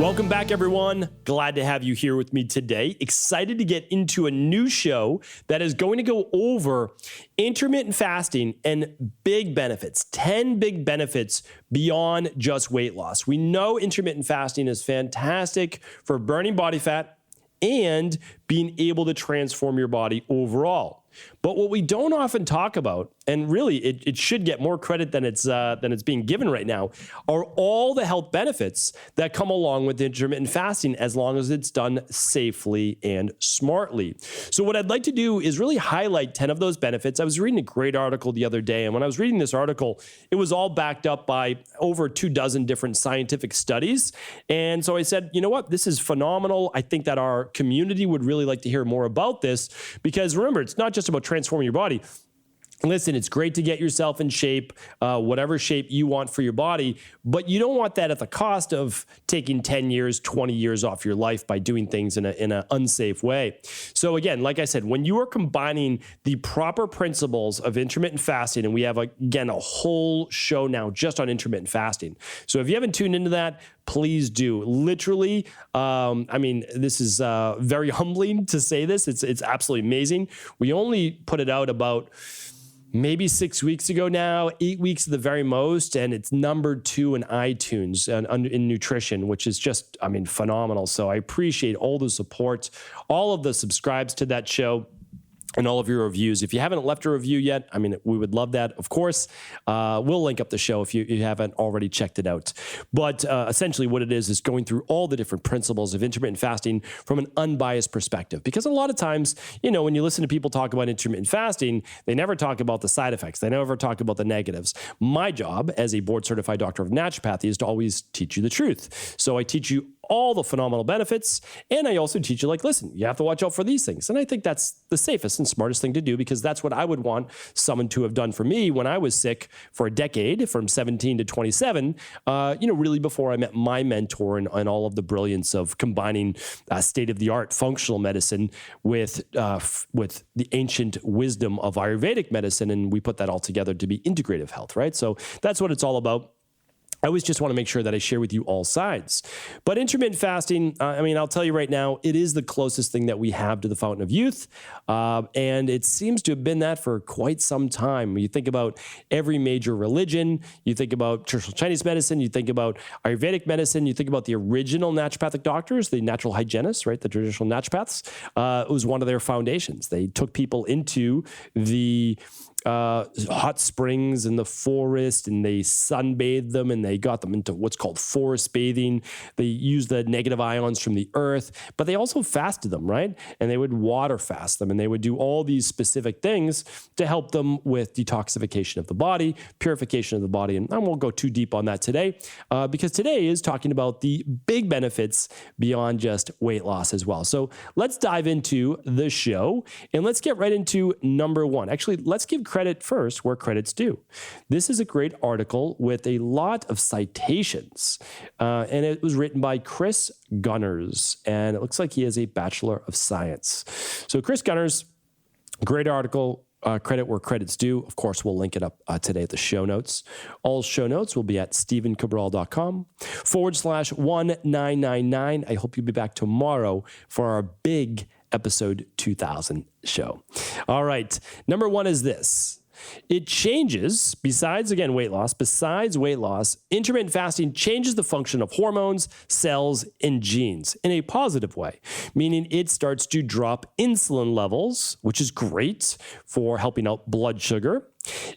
Welcome back, everyone. Glad to have you here with me today. Excited to get into a new show that is going to go over intermittent fasting and big benefits, 10 big benefits beyond just weight loss. We know intermittent fasting is fantastic for burning body fat and being able to transform your body overall. But what we don't often talk about, and really it should get more credit than it's being given right now, are all the health benefits that come along with intermittent fasting as long as it's done safely and smartly. So what I'd like to do is really highlight 10 of those benefits. I was reading a great article the other day, and when I was reading this article, it was all backed up by over 24 different scientific studies. And so I said, you know what, this is phenomenal. I think that our community would really like to hear more about this, because remember, it's not just about transforming your body. Listen, it's great to get yourself in shape, whatever shape you want for your body, but you don't want that at the cost of taking 10 years, 20 years off your life by doing things in an unsafe way. So again, like I said, when you are combining the proper principles of intermittent fasting, and we have, again, a whole show now just on intermittent fasting. So if you haven't tuned into that, please do. Literally, this is very humbling to say this. It's absolutely amazing. We only put it out about maybe 6 weeks ago now, 8 weeks at the very most, and it's number 2 in iTunes and in nutrition, which is just, phenomenal. So I appreciate all the support, all of the subscribes to that show, and all of your reviews. If you haven't left a review yet, we would love that, of course. We'll link up the show if you haven't already checked it out. But essentially what it is going through all the different principles of intermittent fasting from an unbiased perspective. Because a lot of times, when you listen to people talk about intermittent fasting, they never talk about the side effects. They never talk about the negatives. My job as a board-certified doctor of naturopathy is to always teach you the truth. So I teach you all the phenomenal benefits, and I also teach you, listen, you have to watch out for these things. And I think that's the safest and smartest thing to do, because that's what I would want someone to have done for me when I was sick for a decade, from 17 to 27, really before I met my mentor and all of the brilliance of combining state-of-the-art functional medicine with the ancient wisdom of Ayurvedic medicine. And we put that all together to be integrative health, right? So that's what it's all about. I always just want to make sure that I share with you all sides. But intermittent fasting, I'll tell you right now, it is the closest thing that we have to the fountain of youth. And it seems to have been that for quite some time. You think about every major religion, you think about traditional Chinese medicine, you think about Ayurvedic medicine, you think about the original naturopathic doctors, the natural hygienists, right? The traditional naturopaths. It was one of their foundations. They took people into the hot springs in the forest, and they sunbathed them, and they got them into what's called forest bathing. They used the negative ions from the earth, but they also fasted them, right? And they would water fast them, and they would do all these specific things to help them with detoxification of the body, purification of the body. And I won't go too deep on that today, because today is talking about the big benefits beyond just weight loss as well. So let's dive into the show, and let's get right into number 1. Actually, let's give credit first where credit's due. This is a great article with a lot of citations, and it was written by Chris Gunners, and it looks like he is a Bachelor of Science. So Chris Gunners, great article. Credit where credit's due. Of course, we'll link it up today at the show notes. All show notes will be at stephencabral.com/1999. I hope you'll be back tomorrow for our big episode 2000 show. All right. Number 1 is this. It changes, besides weight loss, intermittent fasting changes the function of hormones, cells, and genes in a positive way, meaning it starts to drop insulin levels, which is great for helping out blood sugar.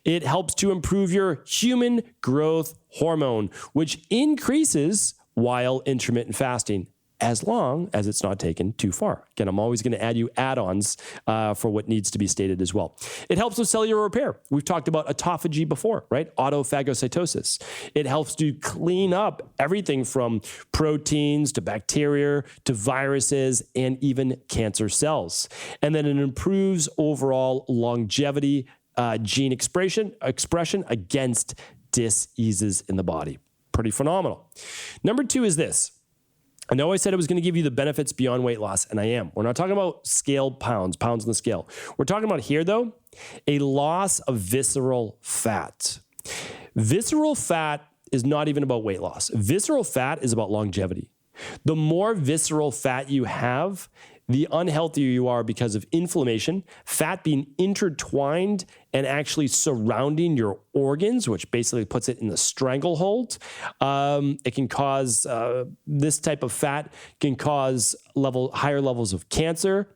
It helps to improve your human growth hormone, which increases while intermittent fasting, as long as it's not taken too far. Again, I'm always going to add you add-ons for what needs to be stated as well. It helps with cellular repair. We've talked about autophagy before, right? Autophagocytosis. It helps to clean up everything from proteins to bacteria to viruses and even cancer cells. And then it improves overall longevity, gene expression against diseases in the body. Pretty phenomenal. Number 2 is this. I know I said I was going to give you the benefits beyond weight loss, and I am. We're not talking about scale pounds on the scale. We're talking about here, though, a loss of visceral fat. Visceral fat is not even about weight loss. Visceral fat is about longevity. The more visceral fat you have, the unhealthier you are because of inflammation, fat being intertwined and actually surrounding your organs, which basically puts it in the stranglehold. It can cause, this type of fat can cause higher levels of cancer,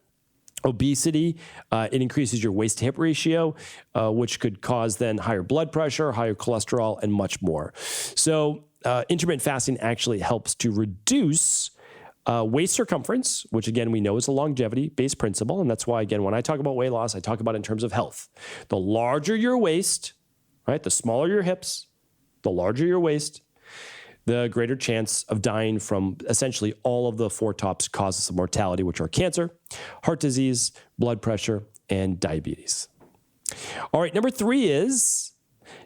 obesity. It increases your waist to hip ratio, which could cause then higher blood pressure, higher cholesterol, and much more. So intermittent fasting actually helps to reduce waist circumference, which again, we know is a longevity-based principle. And that's why, again, when I talk about weight loss, I talk about it in terms of health. The larger your waist, right? The smaller your hips, the larger your waist, the greater chance of dying from essentially all of the 4 top causes of mortality, which are cancer, heart disease, blood pressure, and diabetes. All right, number 3 is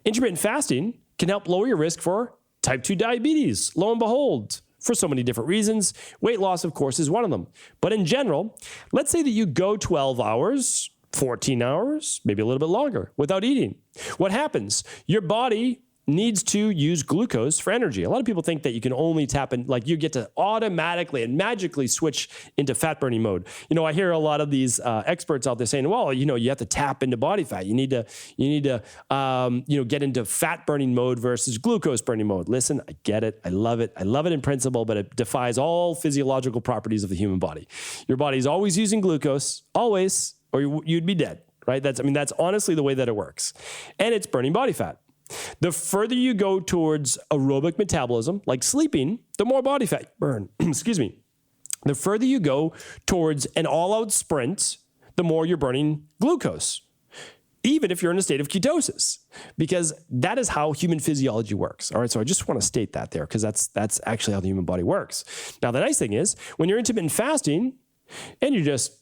intermittent fasting can help lower your risk for type 2 diabetes. Lo and behold, for so many different reasons. Weight loss, of course, is one of them. But in general, let's say that you go 12 hours, 14 hours, maybe a little bit longer without eating. What happens? Your body needs to use glucose for energy. A lot of people think that you can only tap in, like you get to automatically and magically switch into fat burning mode. You know, I hear a lot of these experts out there saying, well, you know, you have to tap into body fat. You need to get into fat burning mode versus glucose burning mode. Listen, I get it. I love it. I love it in principle, but it defies all physiological properties of the human body. Your body's always using glucose, always, or you'd be dead, right? That's honestly the way that it works. And it's burning body fat. The further you go towards aerobic metabolism, like sleeping, the more body fat you burn. Excuse me. The further you go towards an all-out sprint, the more you're burning glucose, even if you're in a state of ketosis, because that is how human physiology works. All right, so I just want to state that there because that's actually how the human body works. Now, the nice thing is when you're intermittent fasting and you're just,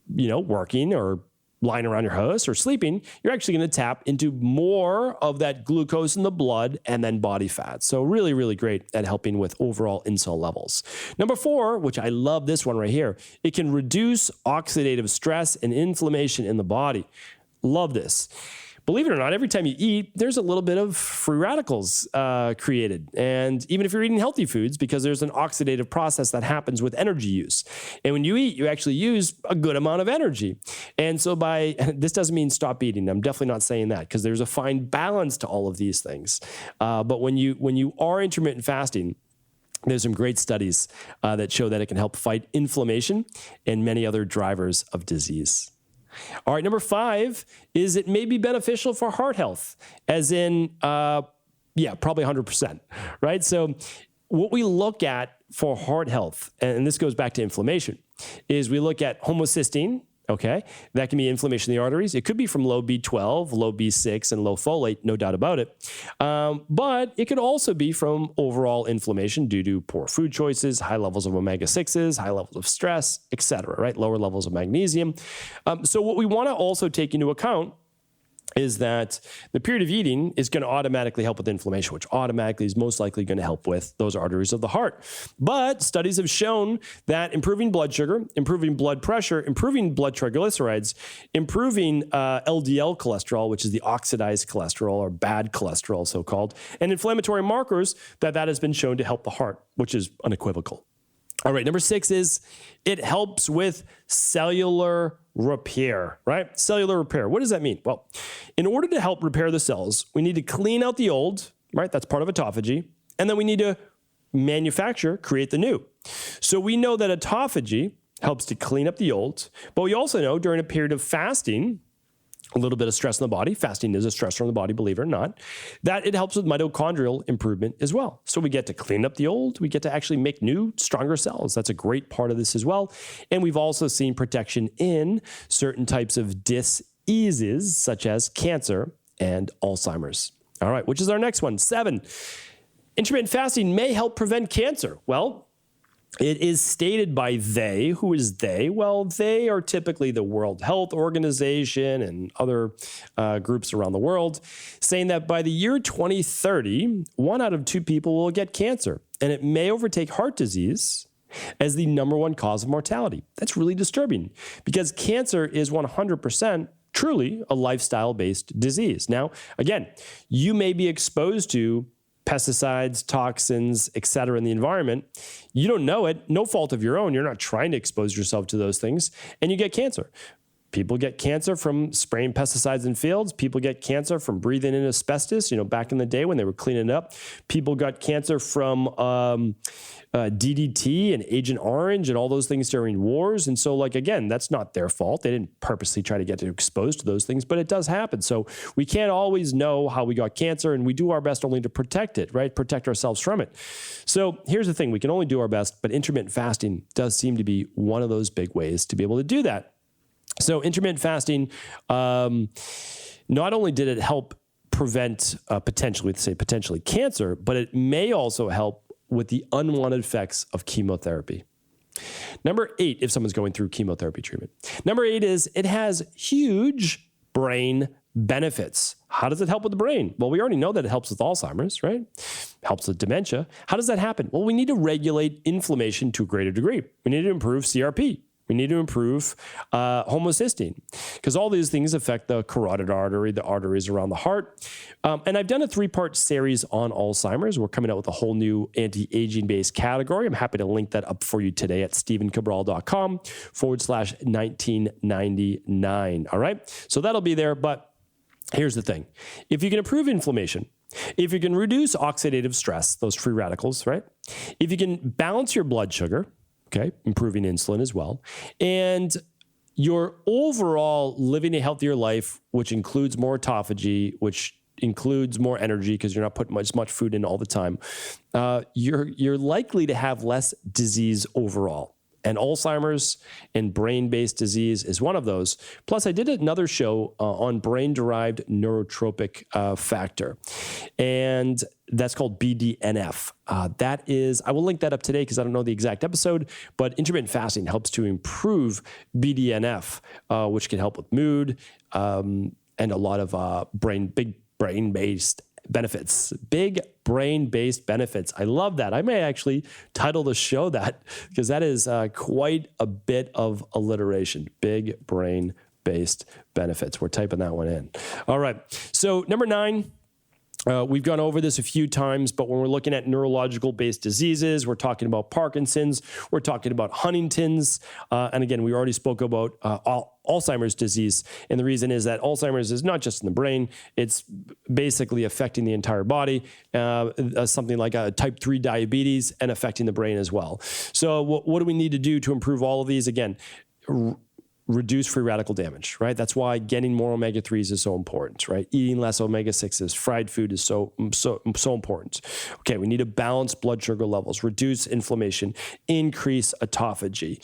working or lying around your house or sleeping, you're actually going to tap into more of that glucose in the blood and then body fat. So really, really great at helping with overall insulin levels. Number 4, which I love this one right here, it can reduce oxidative stress and inflammation in the body. Love this. Believe it or not, every time you eat, there's a little bit of free radicals created. And even if you're eating healthy foods, because there's an oxidative process that happens with energy use. And when you eat, you actually use a good amount of energy. And so this doesn't mean stop eating. I'm definitely not saying that because there's a fine balance to all of these things. But when you are intermittent fasting, there's some great studies that show that it can help fight inflammation and many other drivers of disease. All right, number 5 is it may be beneficial for heart health, as in, probably 100%, right? So what we look at for heart health, and this goes back to inflammation, is we look at homocysteine. Okay, that can be inflammation in the arteries. It could be from low B12, low B6, and low folate, no doubt about it. But it could also be from overall inflammation due to poor food choices, high levels of omega-6s, high levels of stress, etc. Right? Lower levels of magnesium. So what we want to also take into account is that the period of eating is going to automatically help with inflammation, which automatically is most likely going to help with those arteries of the heart. But studies have shown that improving blood sugar, improving blood pressure, improving blood triglycerides, improving LDL cholesterol, which is the oxidized cholesterol or bad cholesterol, so-called, and inflammatory markers, that has been shown to help the heart, which is unequivocal. All right, number 6 is it helps with cellular repair, right? Cellular repair. What does that mean? Well, in order to help repair the cells, we need to clean out the old, right? That's part of autophagy. And then we need to create the new. So we know that autophagy helps to clean up the old, but we also know during a period of fasting, a little bit of stress in the body, fasting is a stressor in the body, believe it or not, that it helps with mitochondrial improvement as well. So we get to clean up the old, we get to actually make new, stronger cells. That's a great part of this as well. And we've also seen protection in certain types of diseases, such as cancer and Alzheimer's. All right, which is our next one, 7. Intermittent fasting may help prevent cancer. Well, it is stated by they. Who is they? Well, they are typically the World Health Organization and other groups around the world, saying that by the year 2030, 1 out of 2 people will get cancer, and it may overtake heart disease as the number 1 cause of mortality. That's really disturbing because cancer is 100% truly a lifestyle-based disease. Now, again, you may be exposed to pesticides, toxins, et cetera, in the environment. You don't know it, no fault of your own. You're not trying to expose yourself to those things, and you get cancer. People get cancer from spraying pesticides in fields. People get cancer from breathing in asbestos. Back in the day when they were cleaning it up, people got cancer from DDT and Agent Orange and all those things during wars. And so, again, that's not their fault. They didn't purposely try to get exposed to those things, but it does happen. So we can't always know how we got cancer, and we do our best only to protect it, right? Protect ourselves from it. So here's the thing. We can only do our best, but intermittent fasting does seem to be one of those big ways to be able to do that. So intermittent fasting, not only did it help prevent potentially cancer, but it may also help with the unwanted effects of chemotherapy. Number 8, if someone's going through chemotherapy treatment. Number 8 is it has huge brain benefits. How does it help with the brain? Well, we already know that it helps with Alzheimer's, right? Helps with dementia. How does that happen? Well, we need to regulate inflammation to a greater degree. We need to improve CRP. We need to improve homocysteine, because all these things affect the carotid artery, the arteries around the heart. And I've done a 3-part series on Alzheimer's. We're coming out with a whole new anti-aging based category. I'm happy to link that up for you today at stephencabral.com/1999. All right. So that'll be there. But here's the thing. If you can improve inflammation, if you can reduce oxidative stress, those free radicals, right? If you can balance your blood sugar, okay, improving insulin as well, and your overall living a healthier life, which includes more autophagy, which includes more energy because you're not putting as much food in all the time, you're likely to have less disease overall. And Alzheimer's and brain-based disease is one of those. Plus, I did another show on brain-derived neurotropic factor, and that's called BDNF. That is, I will link that up today because I don't know the exact episode, but intermittent fasting helps to improve BDNF, which can help with mood and a lot of big brain-based benefits. Big brain-based benefits. I love that. I may actually title the show that, because that is quite a bit of alliteration. Big brain-based benefits. We're typing that one in. All right. So number 9, we've gone over this a few times, but when we're looking at neurological-based diseases, we're talking about Parkinson's, we're talking about Huntington's, and again, we already spoke about Alzheimer's disease, and the reason is that Alzheimer's is not just in the brain, it's basically affecting the entire body, something like a type 3 diabetes and affecting the brain as well. So what do we need to do to improve all of these? Again, reduce free radical damage, right? That's why getting more omega-3s is so important, right? Eating less omega-6s, fried food is so important. Okay, we need to balance blood sugar levels, reduce inflammation, increase autophagy.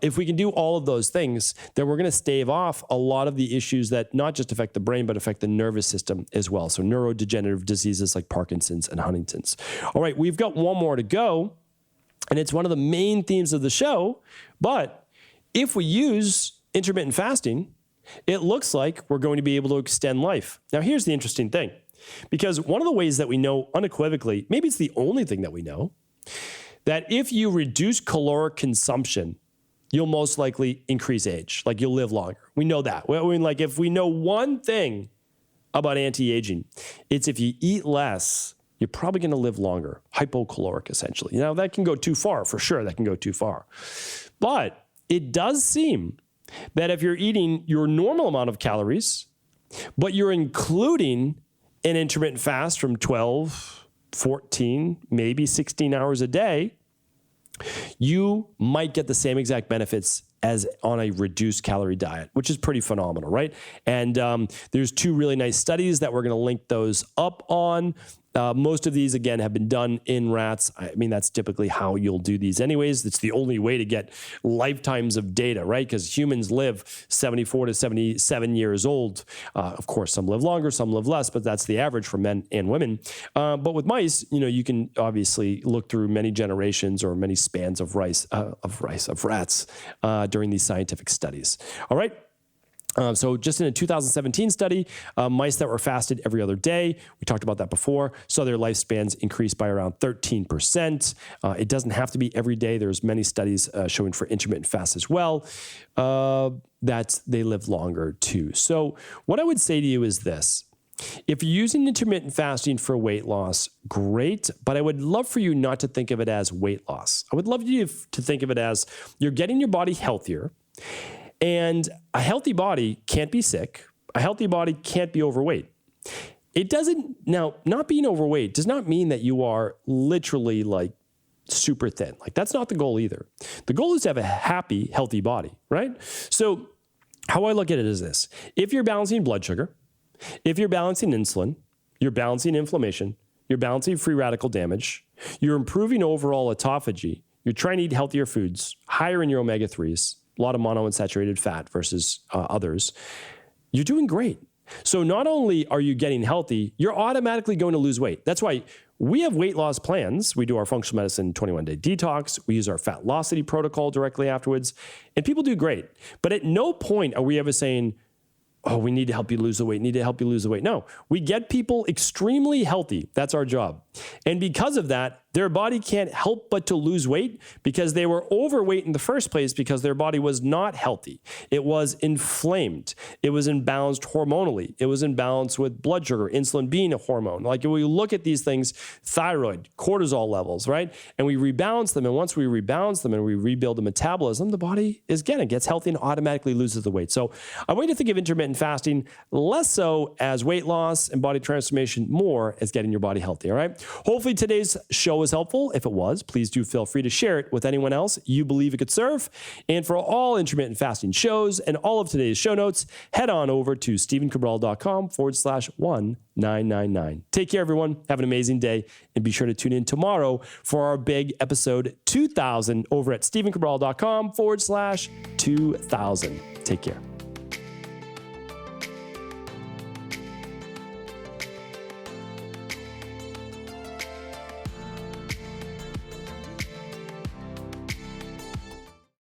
If we can do all of those things, then we're going to stave off a lot of the issues that not just affect the brain, but affect the nervous system as well. So neurodegenerative diseases like Parkinson's and Huntington's. All right, we've got one more to go, and it's one of the main themes of the show, but if we use intermittent fasting, it looks like we're going to be able to extend life. Now, here's the interesting thing, because one of the ways that we know unequivocally, maybe it's the only thing that we know, that if you reduce caloric consumption, you'll most likely increase age, like you'll live longer. We know that. I mean, like if we know one thing about anti-aging, it's if you eat less, you're probably going to live longer. Hypocaloric, essentially. Now, that can go too far, for sure. That can go too far. But it does seem that if you're eating your normal amount of calories, but you're including an intermittent fast from 12, 14, maybe 16 hours a day, you might get the same exact benefits as on a reduced calorie diet, which is pretty phenomenal, right? And there's 2 really nice studies that we're going to link those up on. Most of these, again, have been done in rats. I mean, that's typically how you'll do these anyways. It's the only way to get lifetimes of data, right? Because humans live 74 to 77 years old. Of course, some live longer, some live less, but that's the average for men and women. But with mice, you can obviously look through many generations or many spans of rats during these scientific studies. All right. So just in a 2017 study, mice that were fasted every other day, we talked about that before, saw their lifespans increase by around 13%. It doesn't have to be every day. There's many studies showing for intermittent fast as well, that they live longer too. So what I would say to you is this. If you're using intermittent fasting for weight loss, great, but I would love for you not to think of it as weight loss. I would love you to think of it as you're getting your body healthier, and a healthy body can't be sick. A healthy body can't be overweight. It doesn't, now, not being overweight does not mean that you are literally like super thin. Like that's not the goal either. The goal is to have a happy, healthy body, right? So how I look at it is this. If you're balancing blood sugar, if you're balancing insulin, you're balancing inflammation, you're balancing free radical damage, you're improving overall autophagy, you're trying to eat healthier foods, higher in your omega-3s, a lot of monounsaturated fat versus others, you're doing great. So not only are you getting healthy, you're automatically going to lose weight. That's why we have weight loss plans. We do our functional medicine 21-day detox. We use our fat velocity protocol directly afterwards, and people do great. But at no point are we ever saying, oh, we need to help you lose the weight, need to help you lose the weight. No, we get people extremely healthy. That's our job. And because of that, their body can't help but to lose weight because they were overweight in the first place because their body was not healthy. It was inflamed. It was imbalanced hormonally. It was imbalanced with blood sugar, insulin being a hormone. Like when we look at these things, thyroid, cortisol levels, right? And we rebalance them. And once we rebalance them and we rebuild the metabolism, the body is again, it gets healthy and automatically loses the weight. So I want you to think of intermittent fasting less so as weight loss and body transformation, more as getting your body healthy, all right? Hopefully today's show was helpful. If it was, please do feel free to share it with anyone else you believe it could serve. And for all intermittent fasting shows and all of today's show notes, head on over to stephencabral.com/1999. Take care, everyone. Have an amazing day. And be sure to tune in tomorrow for our big episode 2000 over at stephencabral.com/2000. Take care.